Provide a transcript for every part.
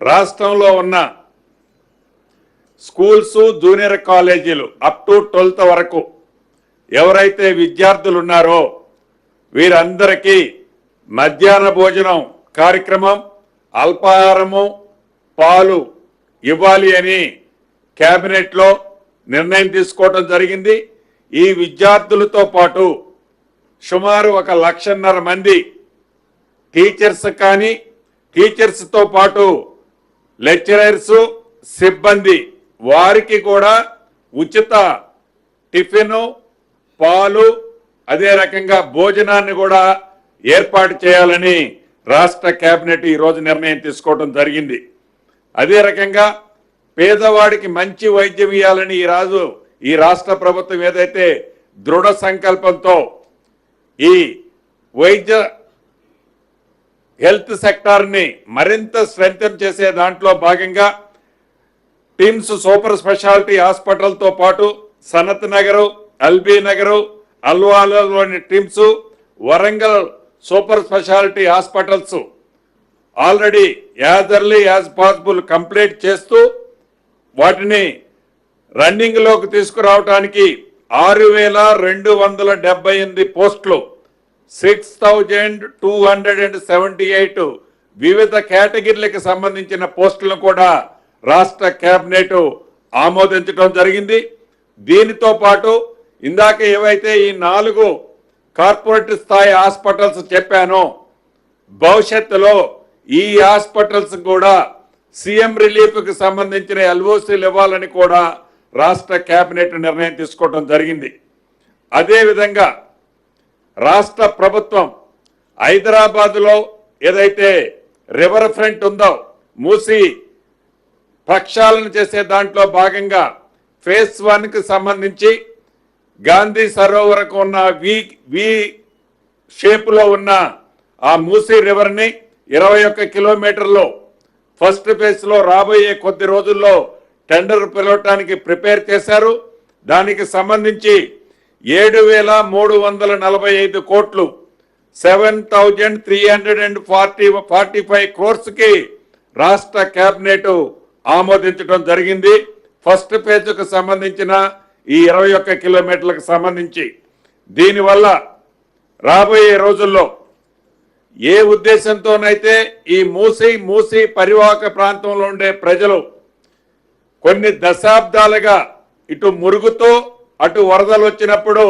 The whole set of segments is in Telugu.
రాష్ట్రంలో ఉన్న స్కూల్స్ జూనియర్ కాలేజీలు అప్ టు 12th వరకు ఎవరైతే విద్యార్థులు ఉన్నారో వీరందరికీ మధ్యాహ్న భోజనం కార్యక్రమం అల్పాహారము పాలు ఇవ్వాలి అని కేబినెట్లో నిర్ణయం తీసుకోవడం జరిగింది. ఈ విద్యార్థులతో పాటు సుమారు 1,50,000 మంది టీచర్స్ కానీ టీచర్స్తో పాటు లెక్చరర్స్ సిబ్బంది వారికి కూడా ఉచిత టిఫిను పాలు అదే రకంగా భోజనాన్ని కూడా ఏర్పాటు చేయాలని రాష్ట్ర కేబినెట్ ఈరోజు నిర్ణయం తీసుకోవడం జరిగింది. అదే రకంగా పేదవాడికి మంచి వైద్యం ఇవ్వాలని ఈ రాష్ట్ర ప్రభుత్వం ఏదైతే దృఢ సంకల్పంతో ఈ వైద్య హెల్త్ సెక్టార్ని మరింత స్ట్రెంథెన్ చేసే దాంట్లో భాగంగా టిమ్స్ సూపర్ స్పెషాలిటీ హాస్పిటల్తో పాటు సనత్ నగరు ఎల్బీ నగరు అల్వాలోని TIMS Warangal super speciality hospitals already as early as possible complete చేస్తూ వాటిని రన్నింగ్లోకి తీసుకురావడానికి 6,278 పోస్టులు 6,278 వివిధ కేటగిరీలకు సంబంధించిన పోస్టులను కూడా రాష్ట్ర కేబినెట్ ఆమోదించడం జరిగింది. దీనితో పాటు ఇందాక ఏవైతే ఈ 4 కార్పొరేట్ స్థాయి హాస్పిటల్స్ చెప్పానో భవిష్యత్తులో ఈ హాస్పిటల్స్ కూడా సీఎం రిలీఫ్కి సంబంధించిన ఎల్ఓసీలు ఇవ్వాలని కూడా రాష్ట్ర కేబినెట్ నిర్ణయం తీసుకోవడం జరిగింది. అదేవిధంగా రాష్ట్ర ప్రభుత్వం హైదరాబాదులో ఏదైతే రివర్ ఫ్రంట్ ఉందో మూసి ప్రక్షాళన చేసే దాంట్లో భాగంగా ఫేజ్ 1కి సంబంధించి గాంధీ సరోవరకు ఉన్న వి షేపులో ఉన్న ఆ మూసీ రివర్ని 21 కిలోమీటర్లు ఫస్ట్ ఫేజ్లో రాబోయే కొద్ది రోజుల్లో టెండర్ పిలవటానికి ప్రిపేర్ చేశారు. దానికి సంబంధించి 7,345 కోట్లు 7,345 క్రోర్స్కి రాష్ట్ర కేబినెట్ ఆమోదించడం జరిగింది. ఫస్ట్ ఫేజ్కు సంబంధించిన ఈ 21 కిలోమీటర్లకు సంబంధించి దీనివల్ల రాబోయే రోజుల్లో ఏ ఉద్దేశంతోనైతే ఈ మూసీ పరివాహక ప్రాంతంలో ఉండే ప్రజలు కొన్ని దశాబ్దాలుగా ఇటు మురుగుతో అటు వరదలు వచ్చినప్పుడు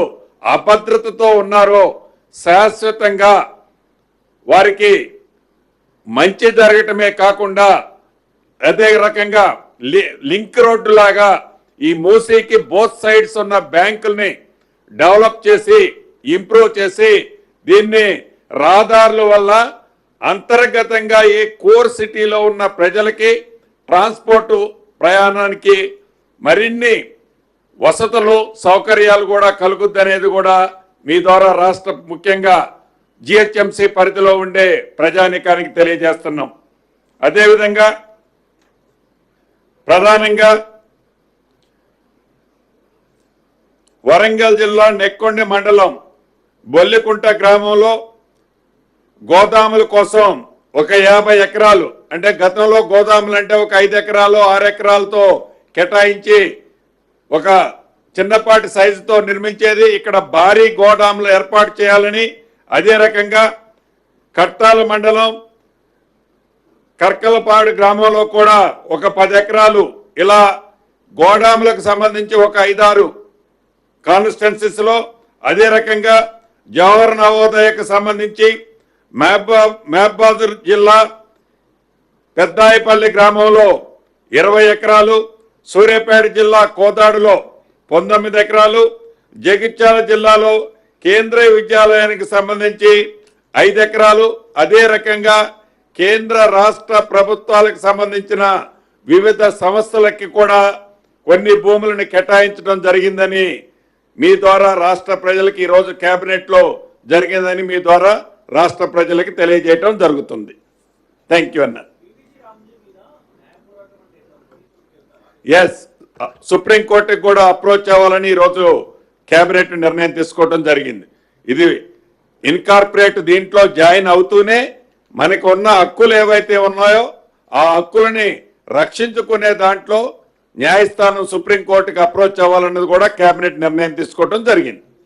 అభద్రతతో ఉన్నారో శాశ్వతంగా వారికి మంచి జరగటమే కాకుండా అదే రకంగా లింక్ రోడ్డు లాగా ఈ మూసీకి బోత్ సైడ్స్ ఉన్న బ్యాంకుల్ని డెవలప్ చేసి ఇంప్రూవ్ చేసి దీన్ని రహదారుల వల్ల అంతర్గతంగా ఈ కోర్ సిటీలో ఉన్న ప్రజలకి ట్రాన్స్పోర్ట్ ప్రయాణానికి మరిన్ని వసతులు సౌకర్యాలు కూడా కలుగుద్దనేది కూడా మీ ద్వారా రాష్ట్ర ముఖ్యంగా జిహెచ్ఎంసీ పరిధిలో ఉండే ప్రజానీకానికి తెలియజేస్తున్నాం. అదేవిధంగా ప్రధానంగా వరంగల్ జిల్లా నెక్కొండ మండలం బొల్లికుంట గ్రామంలో గోదాముల కోసం ఒక 50 ఎకరాలు అంటే గతంలో గోదాములు అంటే ఒక 5 ఎకరాలు 6 ఎకరాలతో కేటాయించి ఒక చిన్నపాటి సైజుతో నిర్మించేది. ఇక్కడ భారీ గోదాములు ఏర్పాటు చేయాలని అదే రకంగా కట్టాల మండలం కర్కలపాడు గ్రామంలో కూడా ఒక 10 ఎకరాలు ఇలా గోదాములకు సంబంధించి ఒక 5-6 కాన్స్టిట్యున్సీస్ లో అదే రకంగా జవహర్ నవోదయకు సంబంధించి మహబూబాబాద్ జిల్లా పెద్దాయిపల్లి గ్రామంలో 20 ఎకరాలు సూర్యాపేట జిల్లా కోదాడులో 19 ఎకరాలు జగిత్యాల జిల్లాలో కేంద్రీయ విద్యాలయానికి సంబంధించి 5 ఎకరాలు అదే రకంగా కేంద్ర రాష్ట్ర ప్రభుత్వాలకు సంబంధించిన వివిధ సంస్థలకి కూడా కొన్ని భూములను కేటాయించడం జరిగిందని మీ ద్వారా రాష్ట్ర ప్రజలకు ఈరోజు కేబినెట్లో జరిగిందని మీ ద్వారా రాష్ట్ర ప్రజలకు తెలియజేయడం జరుగుతుంది. థ్యాంక్ యూ అన్న. ఎస్, సుప్రీంకోర్టుకి కూడా అప్రోచ్ అవ్వాలని ఈరోజు కేబినెట్ నిర్ణయం తీసుకోవడం జరిగింది. ఇది ఇన్కార్పొరేట్ దీంట్లో జాయిన్ అవుతూనే మనకు ఉన్న హక్కులు ఏవైతే ఉన్నాయో ఆ హక్కులని రక్షించుకునే దాంట్లో న్యాయస్థానం సుప్రీంకోర్టుకి అప్రోచ్ అవ్వాలన్నది కూడా కేబినెట్ నిర్ణయం తీసుకోవడం జరిగింది.